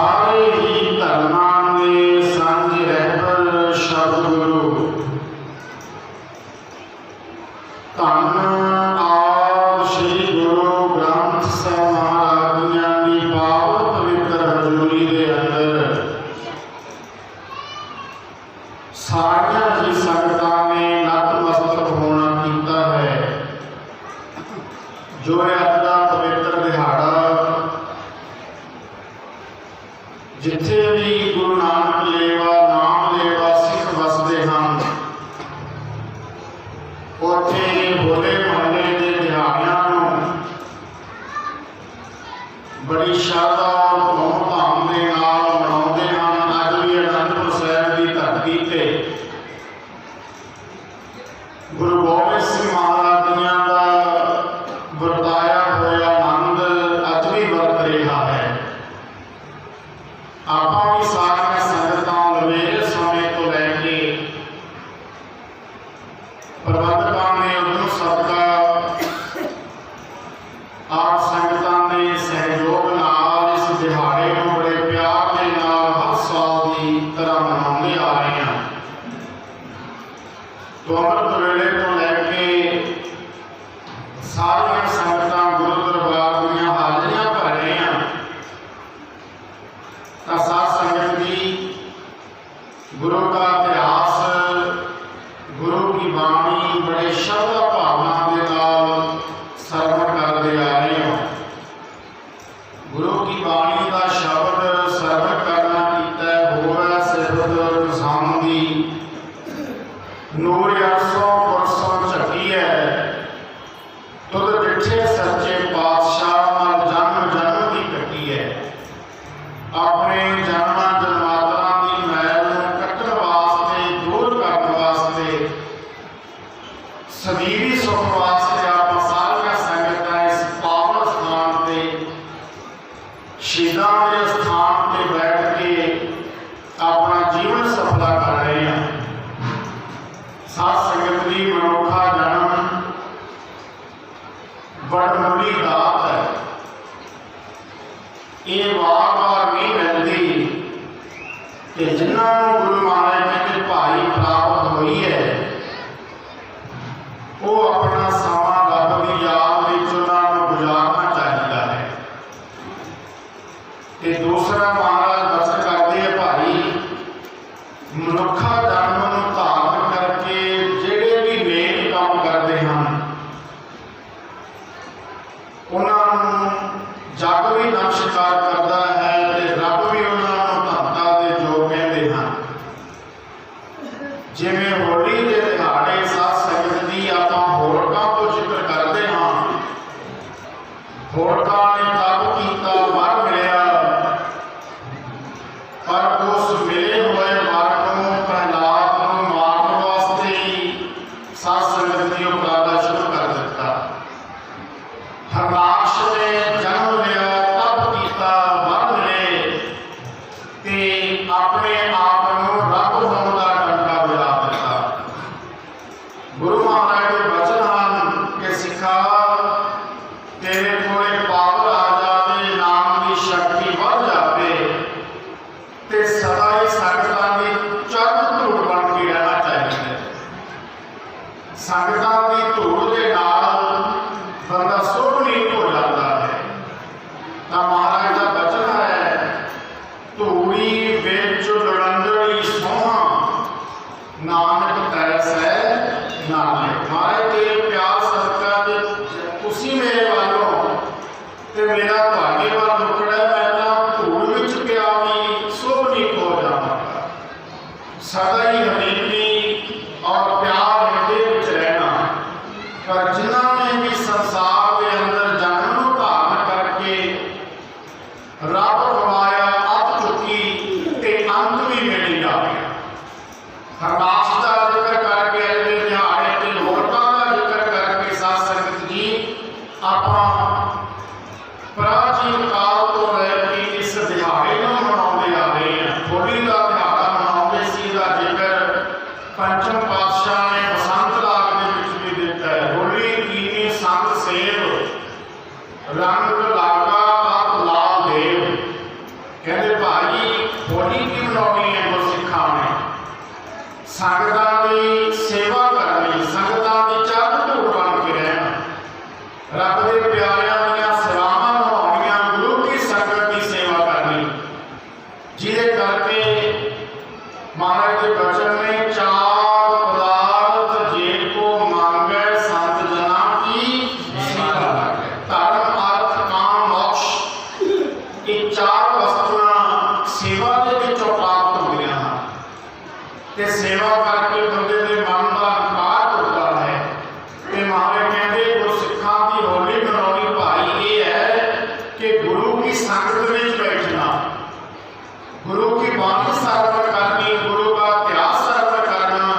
सारे ही धर्मां दे संग रहबर शब्द गुरु धन आद श्री गुरु ग्रंथ ਸਾਹਿਬ महाराज जी की पावन पवित्र हजूरी के अंदर सारिया ही संगतां ने नतमस्तक होना कीता है। जो अज का पवित्र दिहाड़ा जिथे भी गुरु नानक लेवा नाम लेवा सिख वसते हैं उत्थे होले महल्ले के दिहाड़ियां बड़ी श्रद्धा और धूम-धाम के नाल मनाउंदे हैं। अज भी आनंदपुर साहिब की धरती ते गुरु गोबिंद सिंह महाराज जी का वरताया होया आनंद अज भी वरत रहा है। आप भी सारिया संगतां लवेरे समय तो लैके प्रबंधकों ने उद्यम सदका आप संगतां के सहयोग नाल इस दिहाड़े को बड़े प्यार के नाल हर साल की तरह मनाते आ रहे हैं। तो अमृत वेले तो लैके सारिया संगतां गुरु दरबार दी हाजरियां भर रहे हैं। साध संगत जी गुरु का इतिहास गुरु की बाणी बड़े श्रद्धा भावना के नाल सरवण करते आ रहे हो। गुरु की बाणी का शब्द सरवण करना कीता होगा सिफत निशान दी नूर 800 पुरसों झकी है। तुद डिठे सच्चे पातशाह नाल जन्म जन्म की कटी है। अपने जन्म जन्मांतरा की मैल कट्टण वास्ते दूर करने वास्ते सदीवी सुख वास्ते आप सारिया संगतां इस पावन स्थान पे शहीदां के स्थान पे बैठ के अपना जीवन सफला कर रहे हैं। साध संगत की मनुखा जन्म बड़मुली दात है। ये बार बार नहीं मिलती कि जिन्होंने गुरु महाराज जी के भाई प्राप्त हुई है वो अपना समा रब की याद में उन्होंने गुजारना चाहिए है। ते दूसरा महाराज बचन करते हैं भाई मनुखा जन्म धारण करके जेड़े भी नेक काम करते हैं उन्होंने जग भी नमस्कार करता है ते रब भी उन्होंने धनता के जो कहते हैं। जिमें होली के दिहाड़े साध संगत जी आप होरकां तो जिक्र करते हैं। होरकां ने तप कीता वर मिलिया पर उस मिले हुए वर को प्रहलाद को मारने वास्ते ही साध संगत जी उपराला शुरू कर दिता। हरनाक्ष ने जन्म लिया तप कीता वर मिले ते अपने आप को रब होने का डंका बजा दिता। गुरु महाराज के वचन हैं कि सिखा तेरे कोले पावर आ जाए नाम की शक्ति बढ़ जाए ते सदा ही संगतां की चरण धूड़ बन के रहना चाहिए। संगतां की धूड़ के नाल बंदा शोभनीत हो जाता है। तो महाराज का वचन है धूड़ी बिच लड़ंदड़ी सोहा नानक तैस है नानक। महाराज तेरे प्यार सदका उसी मेरे वालों ते मेरा भाग्य वाल मुकड़ा मैं तो धूड़ विच पिया भी शोभनीत हो जावांगा। सदा ही हमेशा और प्यार हृदय विच रहना। पर जिन्होंने भी संसार के अंदर जन्म को धारण करके रब खवाया अत चुकी ते अंत भी मिल जाए। हरनाक्ष का जिक्र करके अगले दिहाड़े ते होरकां का जिक्र करके साध संगत जी अपना प्राचीन काल तो लैके इस दिहाड़े को मनाते आ रहे हैं। होली का दिहाड़ा मनाते सी दा जिक्र पंचम पातशाह ने बसंत राग के विच भी दिता है। होली कीनी संत सेव रंग लागा अत लाल देव कहते भाई भाई होली की मनानी है गुरसिखां ने संगतां दी सेवा करनी संगतां दी चाह धूड़ बन के रहना रब दे प्यारिਆਂ ਦੀਆਂ ਸੇਵਾਵਾਂ ਨਿਭਾਉਣੀਆਂ गुरु की संगत की सेवा करनी जिहदे करके महाराज के वचन में चार पदार्थ जे को मांगे संत जना की सेवा धर्म अर्थ काम मोक्ष ये चार वस्तुआं सेवा के विचों प्राप्त होंदियां हन ते सेवा करके बंदे दे मन का विकार होता है ते महाराज कहते गुरसिखां की होली मनाउणी भाई ये है कि गुरु की संगत में बैठना गुरु की बाणी श्रवण करनी गुरु का इतिहास श्रवण करना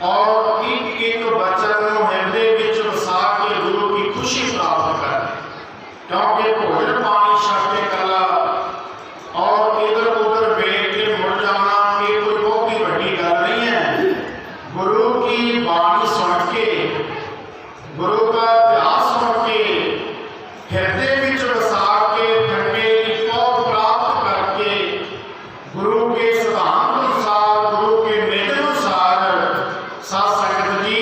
और एक एक वचन हृदय विच वसा के गुरु की खुशी प्राप्त करनी क्योंकि भोजन पानी छक के कला और इधर उधर वेख के मुड़ जाना ये कोई बहुत ही बड़ी गल नहीं है गुरु की बाणी सुन के गुरु का इतिहास सुन के हृदय विच वसा के ठंडे की पौध प्राप्त करके गुरु के सिद्धांत अनुसार गुरु के निज अनुसार साध संगत जी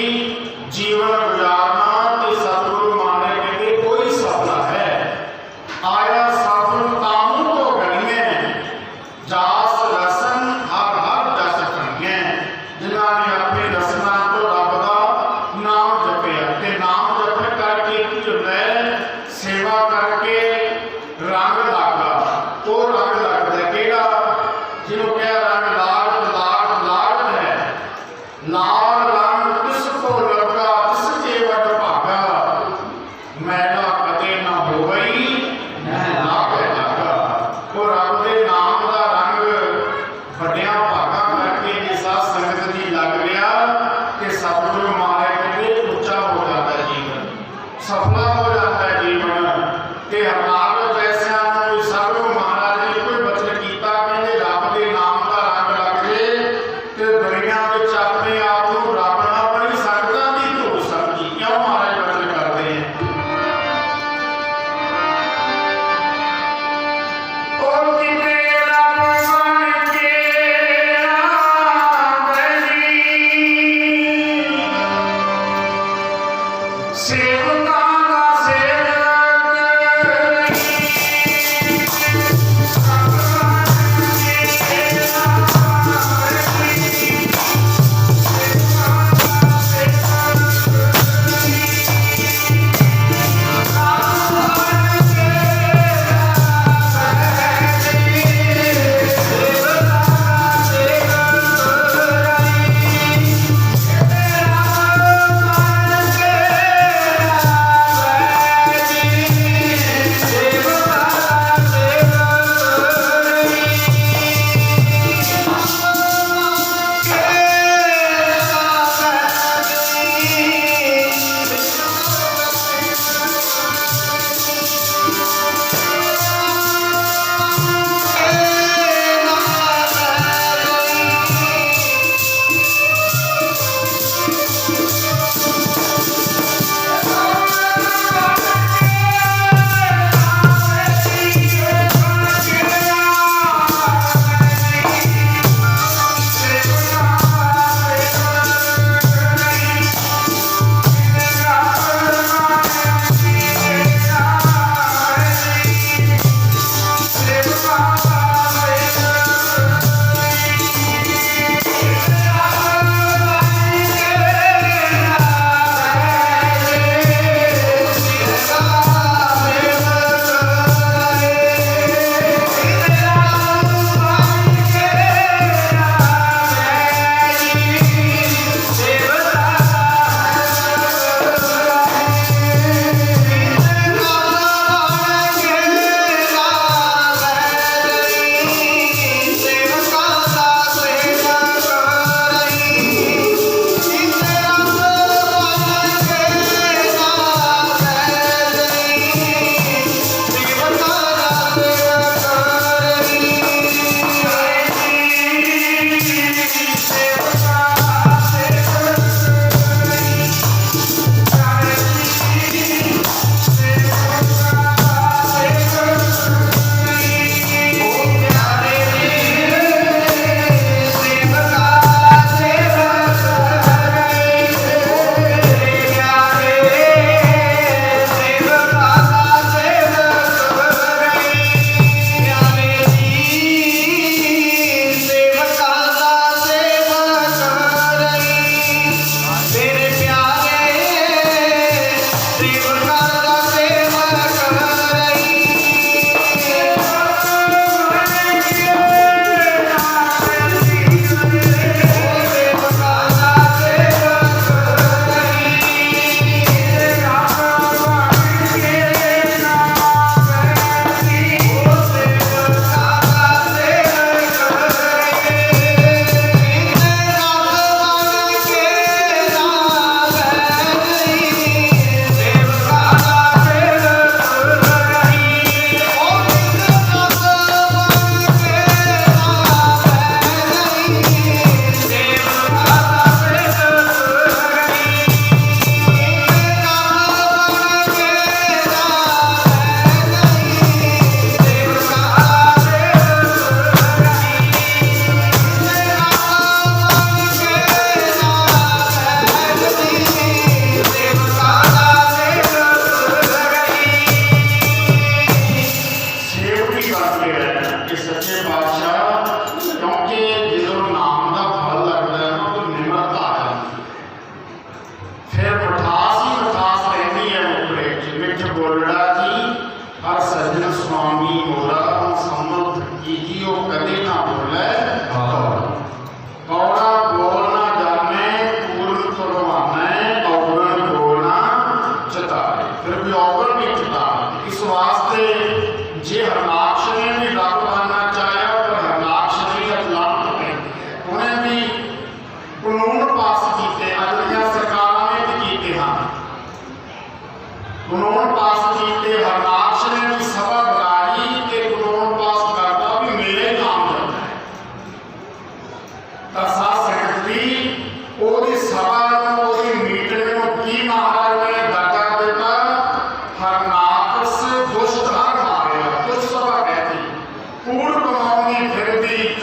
जीवन गुजारना ते सतगुरु माने कहते कोई सफला है आया सफल तामू को गणिए जास रसन हर हर जस कणिए जिन्होंने अपनी रसना तो रब का नाम जपया ते नाम जपन करके कुछ लै सेवा करके रंग लागा वो रंग लगता केड़ा जिन्हों क्या रंग लाड़ लाड़ लाड़ है लाड़ रंग किसको लगा जिसके वट भागा मैला कदे ना हो गई लागे लागा वो रब दे नाम का रंग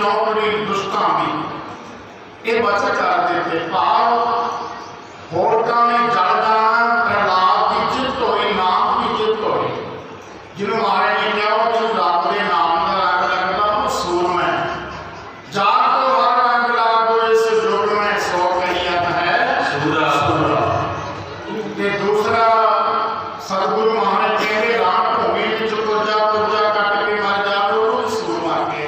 चौकड़ी दुष्टां दी, ये वचन कर देते। भाव होरकां ने जल जाना, प्रहलाद की जित होई, नाम की जित होई। जिन्होंने महाराज ने कहा जो रब के नाम का रंग लगता वो सूरमा है, जाको हर रंग लागो इस युग में सौ कहियत है सूरा सूरा। ते दूसरा सतगुरु महाराज कहते राम भूमि विच पुरजा पुरजा कट के मर जाओ वो सूरमा के,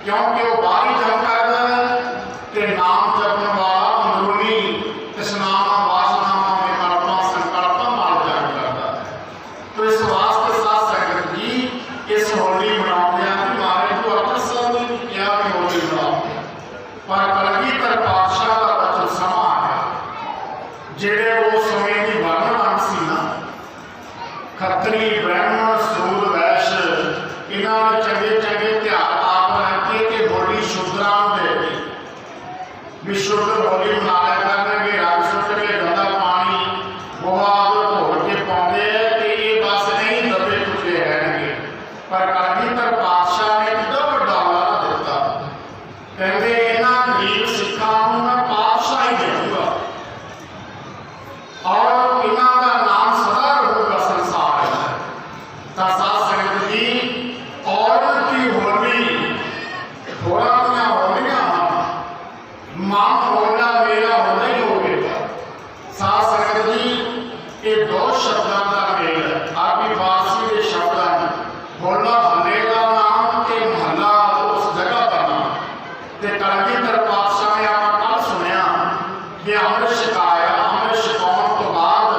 क्योंकि वो बाहरी जंग करता है ते नाम जपन वाला अंदरूनी तृष्णावां वासनावां विकल्पां संकल्पां नाल जंग करता है। तो इस वास्ते साथ संगत जी इस होली मनाते हैं कि महाराज को अपने सब ने क्या भी होली मनाते हैं, पर कलगीधर पातशाह का वचन समा है जेड़े वो समय की वर्णन सी ना, खत्री ब्राह्मण सूद वैश्य इन्होंने चंगे चंगे त्योहार आप रखे कि होली शुद्रां दे भी शुद्ध होली मनाया करनगे। रंग सुट के गंदा पानी गोहा घोल के पाते हैं कि ये बस नहीं दबे टुटे रहने। पर कलगीधर पातशाह ने कितना बड़ा वादा दिता, कहते इन्हां गरीब सिखां नूं मैं पातशाह ही देऊंगा और इन्हां दा नाम सदा रहूगा संसार में। तो साथ संगत जी औरत की होली होरा दियां होलियां मन होना मेरा होना ही होगा। साथ संगत जी ये दो शब्दों का मेल है, आपकी फारसी के शब्द होला हल्ले का नाम के महला उस जगह का नाम। ते कलगीधर पातशाह ने आप कल सुनिया कि अमृत छकाया, अमृत छकाउण तो बाद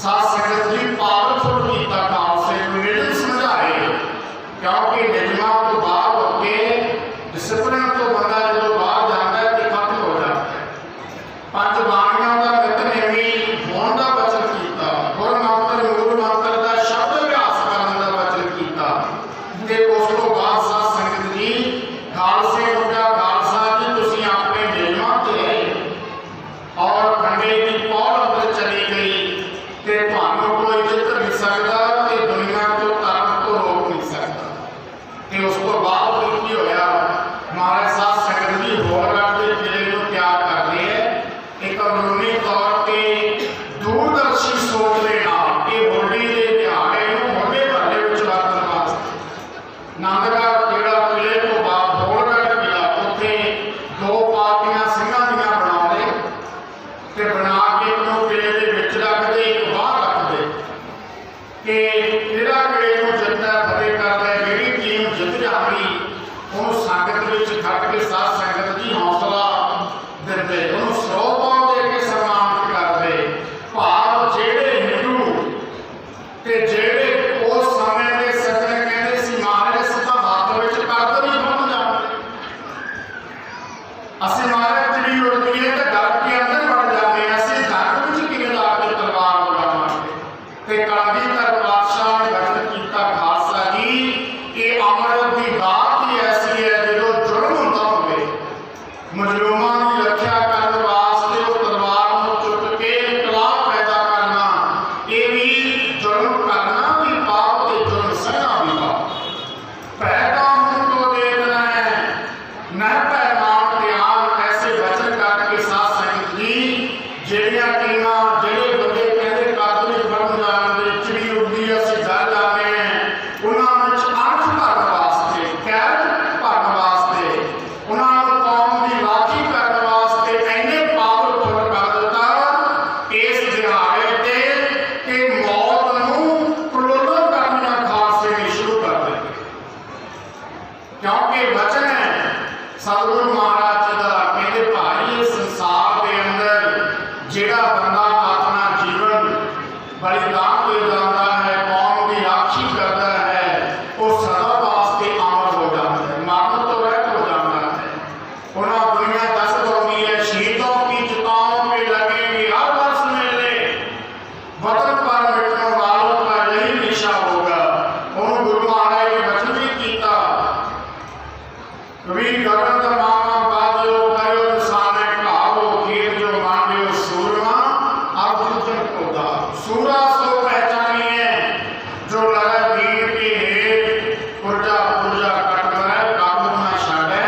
साथ संगत जी पावरफुल कीता खालसे नूं निडर समझाए, क्योंकि निजमां तो बाहर होके डिसिपलिन तो बंदा जो बाहर जाता है तो खत्म हो जाता है। पंज बाणियां का नितनेमी होण का वचन कीता, गुर मंत्र मूल मंत्र का शब्द अभ्यास करने का वचन कीता। ते उस तो बाद साथ संगत जी खालसे नूं कहा खालसा जी तुसीं अपने नियमां ते रहे और खंडे की पौड़ अंदर चली गई ते तुहानूं कोई जित नहीं सकता ते दुनिया को तरफ को रोक नहीं सकता। ते उस तो बाद फिर की होया, महाराज साथ संगत जी होरगढ़ के किले को तैयार कर रहे हैं एक अंदरूनी तौर पर दूरदर्शी सोच के नाल कि होली के दिहाड़े नूं होले महल्ले विच वरतण वास्ते नंदगढ़ किला किले तो बाद होरगढ़ किला उत्थे दो पार्टियां सिंघां दीयां बनाउंदे ते बना के एक नूं किले दे विच रखदे एक बाहर रखदे कि किला किले नूं जितना फतेह करदा है ਜਿਹੜੀ टीम जित जावी ਉਹਨੂੰ ਸੰਗਤ ਵਿੱਚ ਖੜ ਕੇ ਸਾਧ ਸੰਗਤ ਜੀ ਹੌਸਲਾ ਦਿੰਦੇ, ਉਹਨੂੰ ਸਰੋਪਾਂ ਦੇ ਕੇ ਸਨਮਾਨਿਤ ਕਰਦੇ। ਭਾਵ ਜਿਹੜੇ ਹਿੰਦੂ ਤੇ ਜਿਹੜੇ ਉਸ ਸਮੇਂ ਦੇ ਸੱਜਣ ਕਹਿੰਦੇ ਸੀ ਮਹਾਰਾਜ ਸਿੱਧਾ ਹੱਥ ਵਿੱਚ ਕਰਦ ਨਹੀਂ ਬਣ ਜਾਂਦੇ, ਅਸੀਂ ਮਹਾਰਾਜ ਜਿਹੜੀ ਉੜਦੀ ਹੈ ਤਾਂ ਡਰ ਕੇ ਅੰਦਰ ਵੜ ਜਾਂਦੇ, ਅਸੀਂ ਜੰਗ ਵਿੱਚ ਕਿਵੇਂ ਲਾ ਕੇ ਤਲਵਾਰ ਉਡਾਵਾਂਗੇ। ਤੇ ਕਲਗੀਧਰ ਪਾਤਸ਼ਾਹ ਨੇ ਵਚਨ ਕੀਤਾ ਖਾਲਸਾ ਜੀ कि अमृत की बात ही ऐसी है जो जुर्म होता होवे मजलूमां की रक्षा करने वास्ते वो तलवार को चुक के इनकलाब पैदा करना, ये भी जुर्म करना भी पाप ते जुर्म सहना भी पाप। पैदा उनको दे देना है न पैमान त्याग, ऐसे वचन करके साथ संगत जी ਜਿਹੜੀਆਂ ਟੀਮਾਂ ਜਿਹੜੇ ਬੰਦੇ ਕਹਿੰਦੇ ਕੱਦ ਨਹੀਂ ਫੜਨ ਜਾਣਦੇ ਚਿੜੀ ਉੱਡਦੀ ਅਸੀਂ ਡਰ ਜਾਂਦੇ हैं ਉਹਨਾਂ ਵਿੱਚ ਅੱਖ ਭਰਨ ਵਾਸਤੇ ਕੈਦ ਭਰਨ ਵਾਸਤੇ ਉਹਨਾਂ ਨੂੰ ਕੌਮ ਦੀ ਰਾਖੀ ਕਰਨ ਵਾਸਤੇ ਇੰਨੇ ਪਾਵਰਫੁਲ ਕਰ ਦਿੱਤਾ ਇਸ ਦਿਹਾੜੇ ਤੇ ਕਿ ਮੌਤ ਨੂੰ ਪ੍ਰਲੋਭਨ ਕਰਨਾ ਖਾਲਸੇ ਨੇ ਸ਼ੁਰੂ ਕਰ ਦਿੱਤੇ। क्योंकि वचन है सतगुरु महाराज जी का कहते भाई इस संसार के अंदर जेड़ा बंदा अपना जीवन बलिदान दे जाता है, कौम की राखी करता है, वो सदा वास्ते अमर हो जाता है, मरण तो रहित हो जाता है। उन्हें दुनिया दस्त होती है शहीदों की चिताओं पे लगेंगे हर वर्ष मेले, वतन पर मिटने वालों का यही निशा होगा। उन्होंने गुरु महाराज के वचन भी किया कभी गगन तमामा बाजो करो निशाने कहावो खेत जो मांगे सूरमा अर्जुन को दा सूरा सो पहचानिए जो लगा दीन के हेत पुरजा पुरजा कट मरे काबू ना छाड़े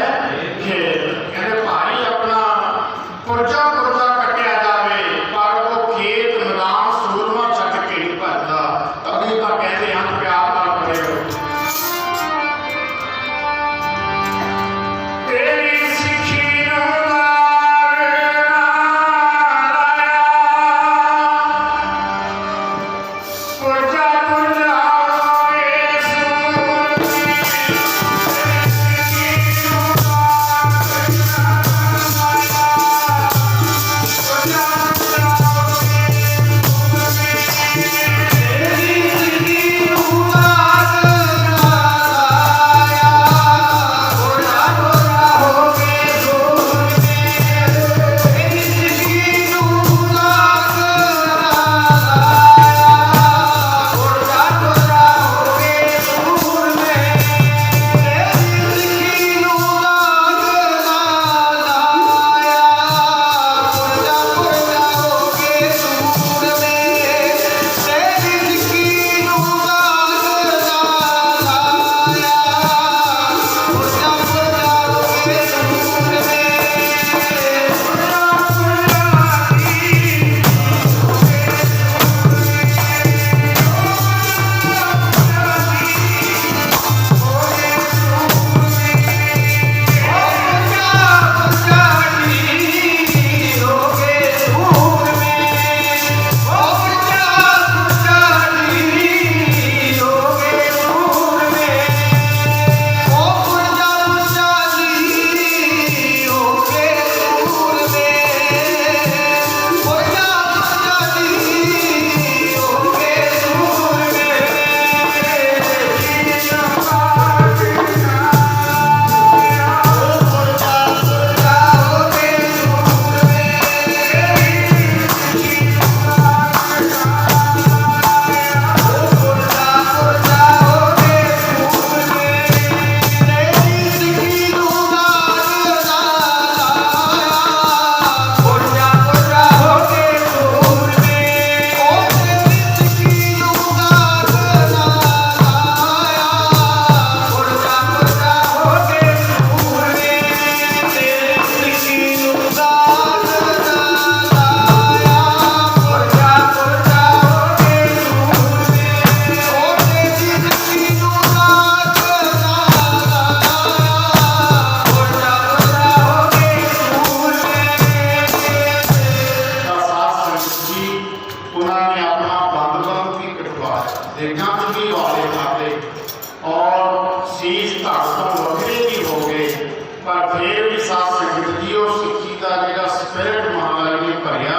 फिर भी साथ संगत जी वो सिक्खी का जो स्पिरिट महाराज ने भरिया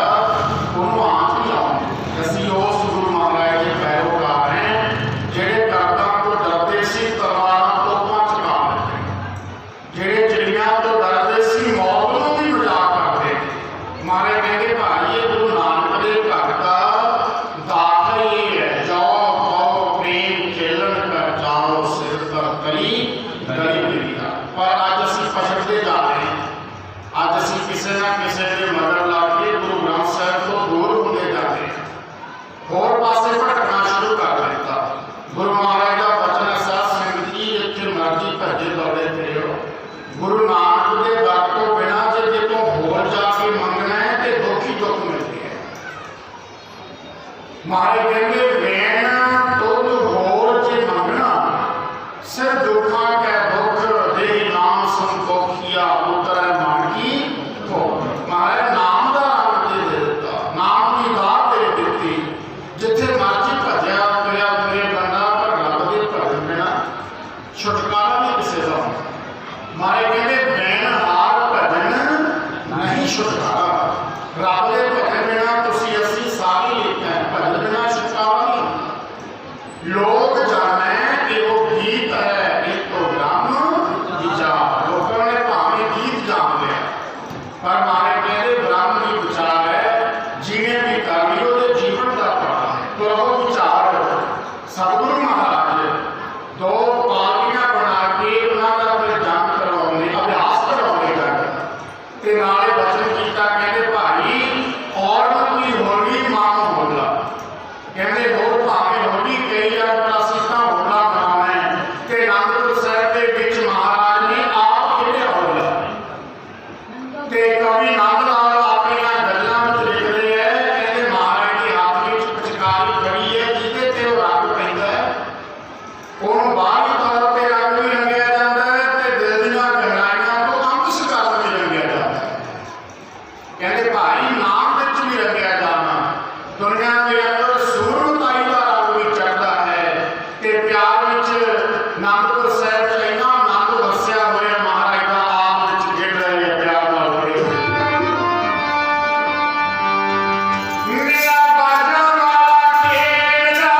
उन्होंने आँच नहीं आउंदी। असीं उस गुरु महाराज के पैरोकार हैं ਜਿਹੜੇ ਦਰਦਾਂ ਤੋਂ ਡਰਦੇ ਸੀ ਤਲਵਾਰਾਂ ਤੋਪਾਂ ਚੁਕਾ ਦਿੱਤੇ, ਜਿਹੜੇ ਚਿੜੀਆਂ ਤੋਂ ਡਰਦੇ ਸੀ ਮੌਤ ਨੂੰ ਵੀ ਮਜ਼ਾਕ ਕਰਦੇ। ਮਾਰੇ ਕਹਿੰਦੇ ਭਾਈ ਇਹ ਗੁਰੂ ਨਾਨਕ ਦੇ ਘਰ ਦਾ ਦਾਖਲ ਹੀ ਹੈ, ਜਾਓ ਪਾਓ ਪ੍ਰੇਮ ਖੇਲਣ ਕਰ ਜਾਓ ਸਿਰ ਪਰ ਕਰੀ ਗਲੀ ਮਿਲਿਆ। ਪਰ ਅੱਜ ਅਸੀਂ ਪਛੜਦੇ ਜਾ ਰਹੇ ਹਾਂ, ਅੱਜ ਅਸੀਂ ਕਿਸੇ ਨਾ ਕਿਸੇ ਦੇ ਮਗਰ ਲਾ ਕੇ ਗੁਰੂ ਗ੍ਰੰਥ ਸਾਹਿਬ ਤੋਂ ਦੂਰ ਹੁੰਦੇ ਜਾਂਦੇ ਹਾਂ, ਹੋਰ ਪਾਸੇ ਭਟਕਣਾ ਸ਼ੁਰੂ ਕਰ ਦਿੱਤਾ। गुरु महाराज का वचन है साध संगत जी जिथे मर्जी भजे दौड़े फिरो, गुरु नानक के दर तो बिना जे तो होर जाके मंगना है तो दुख ही दुख मिलते हैं। महाराज कहते वैन तुद होर जे मंगना सिर दुखा कै दुख दे नाम संतोखिया उतर मन की भुख। महाराज नाम का रंग दे दिता, नाम की दात दे दी, जिथे मर्जी भजया तुरया फिरे बंदा छुटकारा नहीं किसी का। मारे कहते बैन हार भजन नहीं छुटकारा, रब के भजन बिना तुसी असी सारी लेते हैं, भजन बिना छुटकारा नहीं। लोग जाने कि वो गीत है एक तो ब्रह्म विचार, लोगों ने भावे गीत जान लिया, पर मारे कहते ब्रह्म की विचार है जिन्हें भी कर लियो तो जीवन का पड़ा है। तो रहो विचार सतगुरु महाराज दो पार्टियां बना के उन्होंने फिर जंग करवाने अभ्यास करवाने लगे नाले वचन किया कहते भाई और कोई होली मां होला कहते हो भावे होली कई अपना सीधा होला बनाना है कि आनंदपुर साहिब के विच महाराज ने आप खेलिया होला ते कवि नंद लाल अपनी गल्लां विच लिखदे है कहते महाराज के हाथ में पिचकारी खड़ी है जिहदे ते वो रंग पैंदा है ਉਹਨੂੰ ਬਾਹਰੀ ਤੌਰ ਤੇ ਰੰਗ ਵੀ ਰੰਗਿਆ ਜਾਂਦਾ ਹੈ ਤੇ ਦਿਲ ਦੀਆਂ ਗਹਿਰਾਈਆਂ ਤੋਂ ਅੰਤਿਸ਼ ਕਰਨ ਵੀ ਰੰਗਿਆ ਜਾਂਦਾ ਹੈ। ਕਹਿੰਦੇ ਭਾਈ ਨਾਮ ਵਿੱਚ ਵੀ ਰੰਗਿਆ ਜਾਣਾ, ਦੁਨੀਆ ਦੇ ਅੰਦਰ ਸੂਰਮਤਾਈ ਦਾ ਰੰਗ ਵੀ ਚੜ੍ਹਦਾ ਹੈ ਤੇ ਪਿਆਰ ਵਿੱਚ ਆਨੰਦਪੁਰ ਸਾਹਿਬ 'ਚ ਇੰਨਾ ਆਨੰਦ ਵਸਿਆ ਹੋਇਆ ਮਹਾਰਾਜ ਦਾ ਆਪ ਵਿੱਚ ਖੇਡ ਰਹੇ ਹੈ ਪਿਆਰ ਨਾਲ ਭਰੇ ਹੋਏ। ਮੇਰਾ ਬਾਜਾ ਵਾਲਾ ਖੇਡਦਾ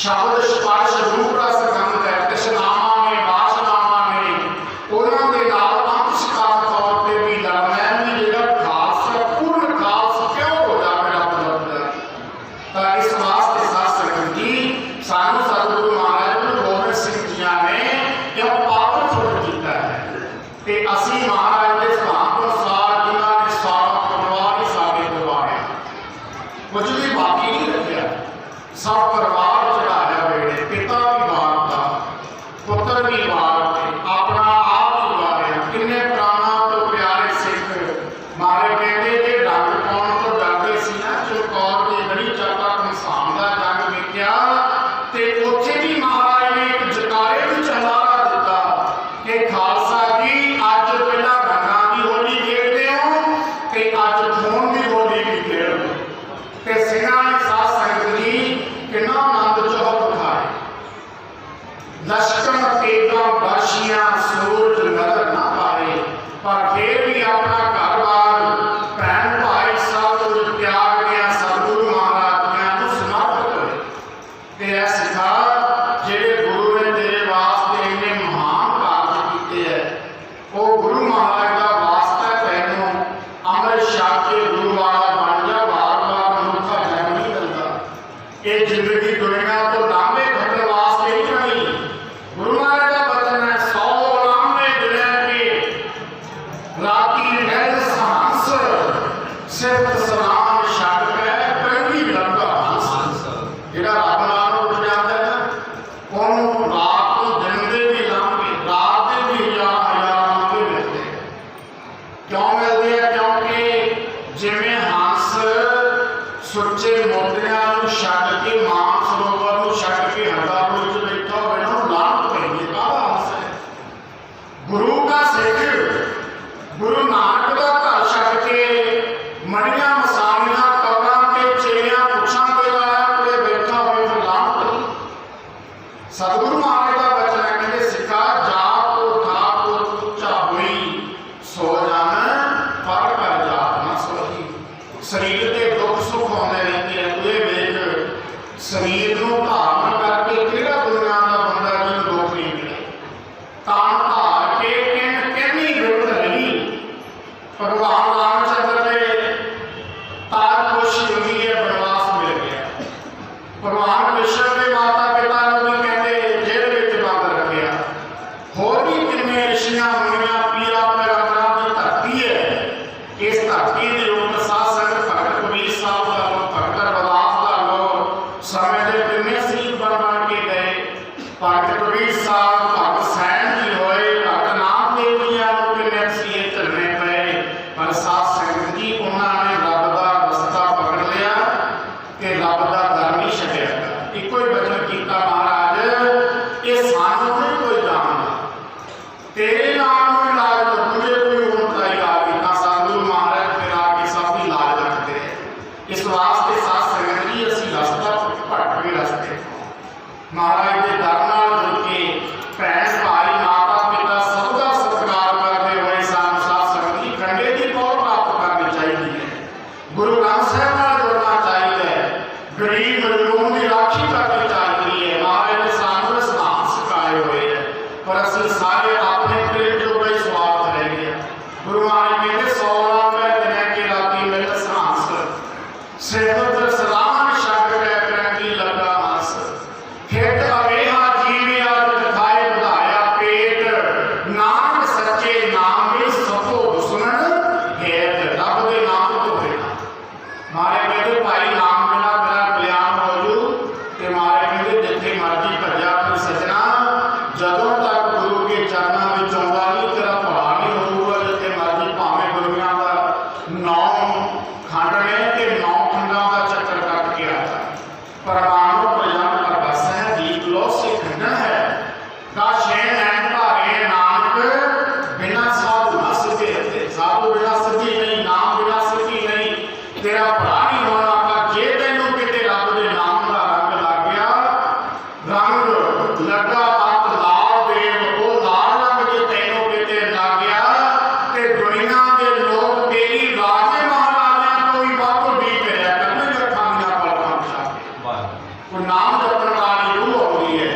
शब्द स्पर्श रूप रस गंध है कृष्णामा ने वासनामा ने उन्होंने अंतस्कार तौर पर भी लड़ना भी जो खालसा पूर्ण खालसा क्यों हो जाए मेरा मतलब है। तो इस वास्ते साथ संगत जी सानू सतगुरु महाराज गुरु गोबिंद सिंह जी ने यह पावरफुल किया है कि असी महाराज के सिद्धांत अनुसार जिन्होंने सारा परिवार ही साबित करवाया, कुछ भी बाकी नहीं रखा, सब परिवार चढ़ाया बेड़े, पिता भी मारता पुत्र भी मारते अपना आप भी मारे। किन्ने प्राणा तो प्यारे सिख मारे कहते कि डंग पाउण तो डरते सी ना चमकौर की गढ़ी चाटा घमसान का जंग वेख्या ते उत्थे भी महाराज ने एक जकारे भी चलारा दिता कि खालसा जी अज पहला रंगां की होली खेडदे हो ते अज खून की होली भी खेड लो ते सिंघां ने साथ संगत जी ते ऐ सिखा जेड़े गुरु ने तेरे वास्ते इन्ने महान कार्य किए है, वो गुरु महाराज का वास्ता तैनों अमृत छक के गुरु वाला बन जा। बार बार मनुखा जन्म नहीं मिलता। ये जिंदगी दुनिया तो लांबे खटन वास्ते नहीं बनी। गुरु महाराज का वचन है 100 लांबे दिनों के राती नैन हंस सिर्फ सलाम छक के कंगी लंघा हंस। जेड़ा रब नाल उठ जाता है ना, उन्होंने रात को दिन के भी लांघे, रात के भी हजार लांघे मिलते हैं। क्यों मिलते हैं? क्योंकि जिमें हंस सुच्चे मोतियां नूं छड्ड के मानसरोवर नूं छड्ड के हंडारों च बैठा होवे ना, लांघ पैंदी है। काहदा हंस है? गुरु का सिख गुरु नानक का घर छड्ड के मणियां मसालियां कवरां के चेलियां पुछां के लाया कोले बैठा होवे तो लांघ पई। सतगुरु महाराज का वचन है, कहते सिखा जाप ठाक ऊंचा होई सो जान पर कर जात ना सोही। शरीर के दुख सुख आते रहते हैं। ये वेख शरीर को धारण करके किहड़ा दुनिया का बंदा जिन्होंने दुख नहीं मिले। तान धार के किन्नी विपत रही। भगवान रामचंद्र ने तार खुशी हुई है, बनवास मिल गया। भगवान कृष्ण के माता पिता ने भी कहते जेल में बंद रखा। होर भी किन्ने ऋषियां मुनियां पीरा पैगंबरां की धरती है। इस धरती के उपर सासंग भगत कबीर साहब का लो, भगत रविदास का लो, समय के किन्ने शहीद बन के गए। भगत कबीर साहब भगत सैन जी होए, भगत नामदेव जी को किन्ने तसीहे झलने पे। पर साध संगत जी उन्होंने रब का रस्ता पकड़ लिया कि रब का दर नहीं छड्डिया। इको ही वचन किया महाराज, ये सानू नहीं कोई जानता, तेरे नाम में इलाज तुझे कोई उम्र का इलाज ना। सतगुरु महाराज फिर आके सब इलाज रखते हैं। इस वास्ते साध संगत जी असीं रस्ता भटक के रस्ते महाराज के दर नाल जुड़ के भैन भाई माता पिता सबका सत्कार करते हुए सानू साध संगत जी खंडे की पौड़ प्राप्त करनी चाहिए है। गुरु ग्रंथ साहिब नाल जुड़ना चाहिए है। गरीब मजलूम की राखी करनी चाहिए है। महाराज ने सानू सिद्धांत सिखाए हुए है, पर असीं सारे अपने प्रेम जो कोई स्वार्थ रह गया। गुरु महाराज कहते 100 लांघे दिनों के राती मिल हंस सिरत सलाम छक के कंगी लगा हंस। हित अवेहा जीविया दिखाए बढ़ाया पेट नानक सच्चे नाम में सतो दुश्मन हेत। रब के नाम तो बिना मारे कहते भाई नाम बिना तेरा कल्याण हो जू। ते मारे कहते जिथे मर्जी भजा फिर सजना, जदों तक गुरु के चरणों में आउंदा नहीं तेरा भला नहीं होऊगा। जिथे मर्जी भावें दुनिया का 9 खंड ने ते 9 खंडों का चक्कर कट के आता। परमाणु प्रजन का बस है, दीप लो से खंडन है। का छे नैन भारे नानक बिना साधु न सके रहते। साधु बिना सती नहीं, नाम बिना सती नहीं, तेरा भला नहीं होना। पर जे तैनू किते रब दे नाम का रंग लग गया, रंग लगा पत लाल देव वो लाल रंग जे तैनू किते लग गया, ते दुनिया के लोग तेरी राजे महाराजा कोई बात भी करिया करने खामियां पलकां बिछा के। वो नाम जपने वाली रूह होती है।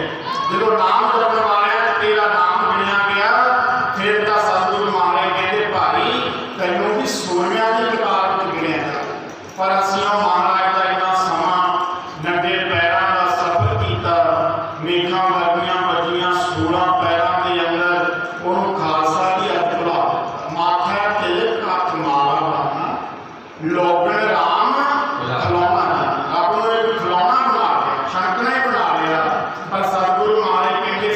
जो नाम जपने वाले तेरा नाम गिनिया गया, फिर तो सतगुरु महाराज कहते भाई तैनू भी सोनिया की किताब में गिनिया जा। पर असीं महाराज का इन्ना समा नंगे पैरों का सफर किया, मेघां वर्गियां वजियां 16 पैरों के अंदर उन्होंने खालसा की अत भुला दिता। माथा तिलक हथ माला बनना, लोगन राम खिलौना जाना। रब ने एक खिलौना बना लिया, छणकना ही बना लिया। पर सतगुरु महाराज कहते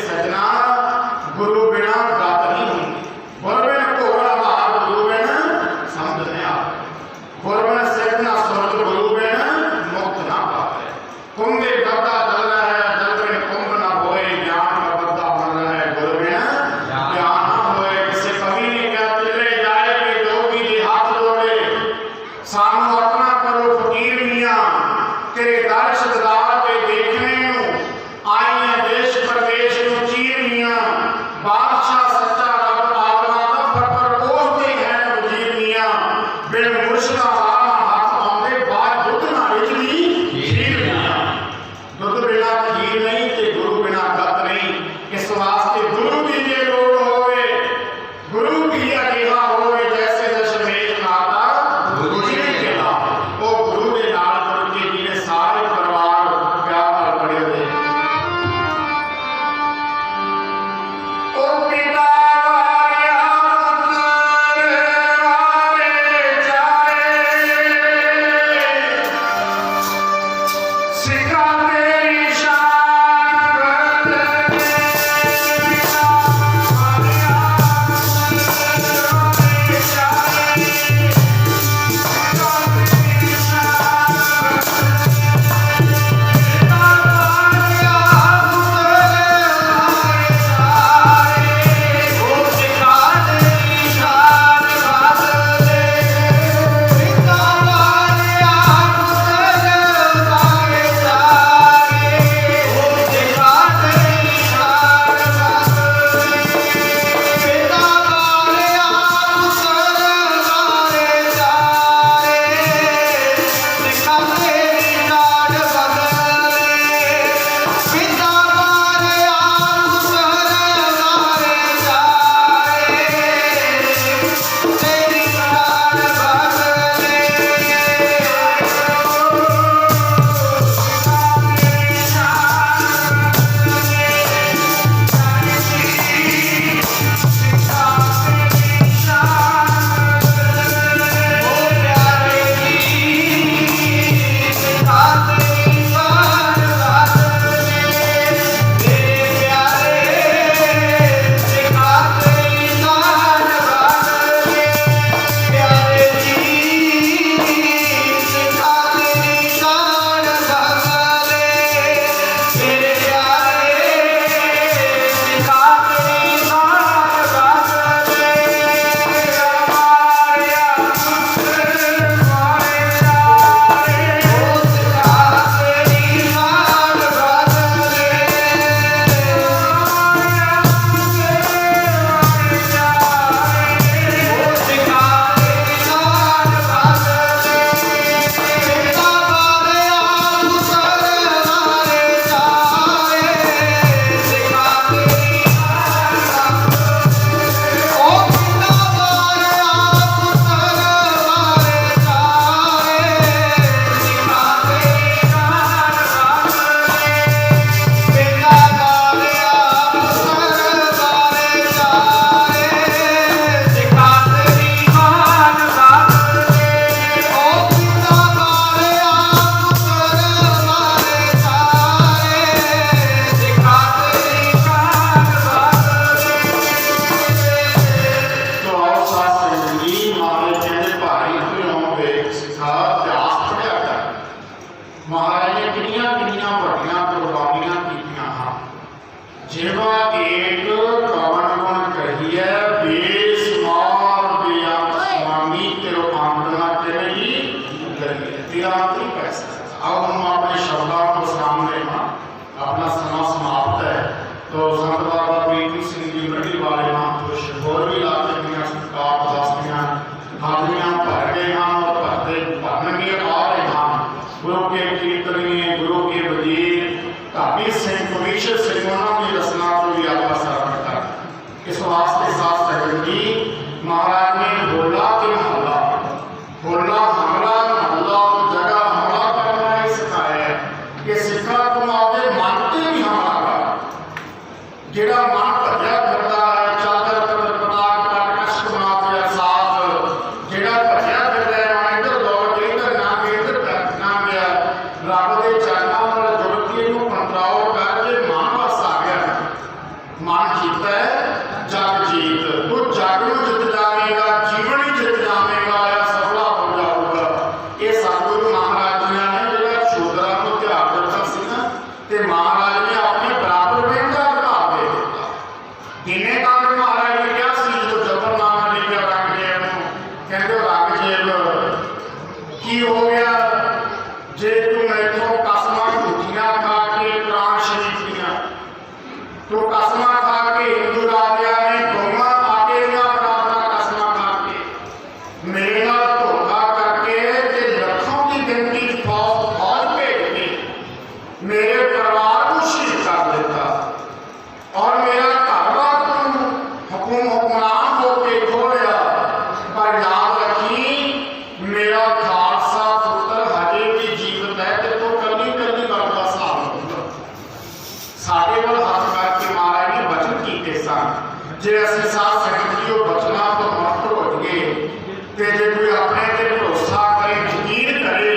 अपने ते भरोसा करे, यकीन करे,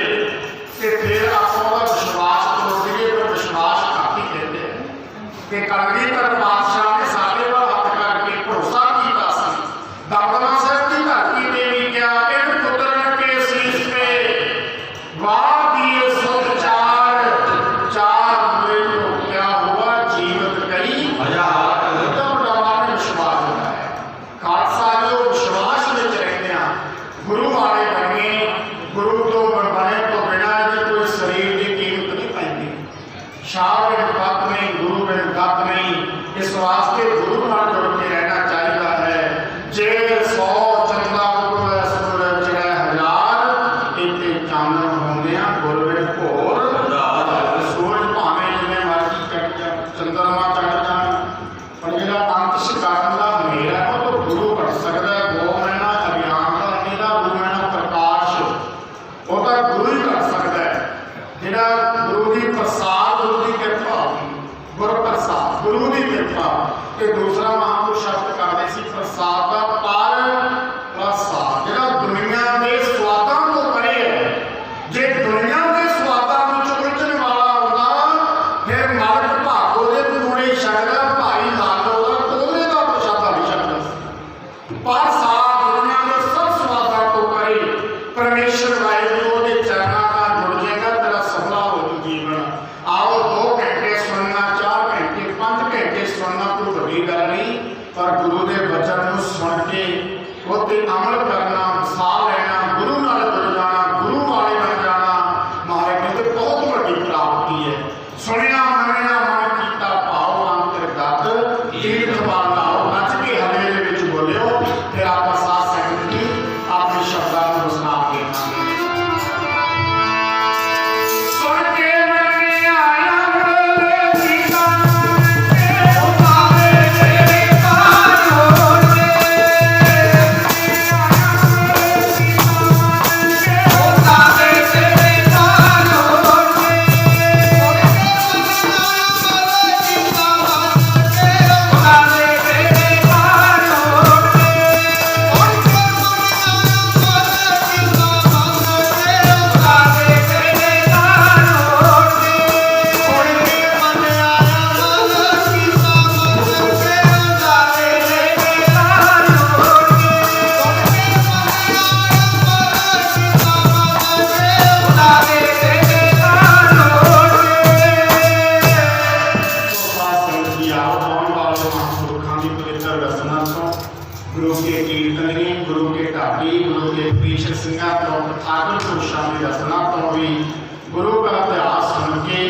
फिर आपको विश्वास कलगीधर पातशाह ने साडे वाल हथ करके भरोसा किया सी। दमदमा साहिब की धरती ने भी क्या इन पुत्रन के शीश पे वार दिए सुध चार चार हुए तो क्या हुआ जीवित कई हजार। विश्वास होता है खालसा जो विश्वास में रहते हैं गुरु वाले बने गुरु तो बने तो बिना कोई शरीर की कीमत नहीं पैंती। शाह बिन गत नहीं गुरु बिन गत नहीं। इस वास्ते गुरु नाल जुड़ के रहना चाहिए है। जे 100 चंदा सूरज चढ़े हजार इतने चानन होंगे गुरु बिन घोर। सूरज भावें जिन्हें मर्जी चढ़ जा चंद्रमा चढ़ जाए पर जो अंत शिकारण का मेरा है तो गुरु बढ़ सकता है। 2 महीना अभियान का ਇਹਦਾ 2 महीना प्रकाश वो तो गुरु ही कर सकता है। जिहड़ा गुरु की प्रसाद गुरु की कृपा गुरु प्रसाद गुरु की कृपा ते दूसरा महापुरुष शब्द करते सी प्रसाद का पर प्रसाद जिहड़ा दुनिया के स्वादां तो परे है। जे दुनिया के स्वादां विच उलझण वाला होंदा फिर मालक भागो दे पूरे छकदा भाई लालो दा कोले दा प्रसादा नहीं छकदा। पर साथ दुनिया के सब स्वादां तो परे परमेश्वर वाहिगुरू दे चरनां नाल जुड़ जाएगा तेरा सफला हो जू जीवन। आओ 2 घंटे सुनना 4 घंटे 5 घंटे सुनना कोई बड़ी गल नहीं पर गुरु के वचन को सुन के उते अमल करना सा लेना गुरु नाल जुड़ जाना गुरु वाले बन जाना महाराज कहते बहुत बड़ी प्राप्ति है। सुनिया मनिया मन कीता भाव अंतर्गत तीर्थ बांधा नच के हले दे विच बोलियो फिर आप साथ संगत की अपने शब्दां को सुना के गुरु के कीर्तनी गुरु के ढाडी गुरु के पीछे सिंगा तो ठाकुर पुरुषों की रचना तो भी गुरु का इतिहास सुन के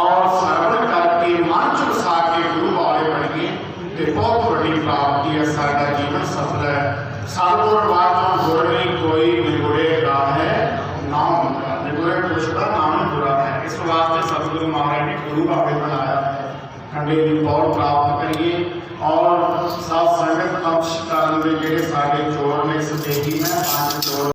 और श्रवण करके मन च वसा के गुरु वाले बन गए तो बहुत बड़ी प्राप्ति है। सारा जीवन सफल है। सालों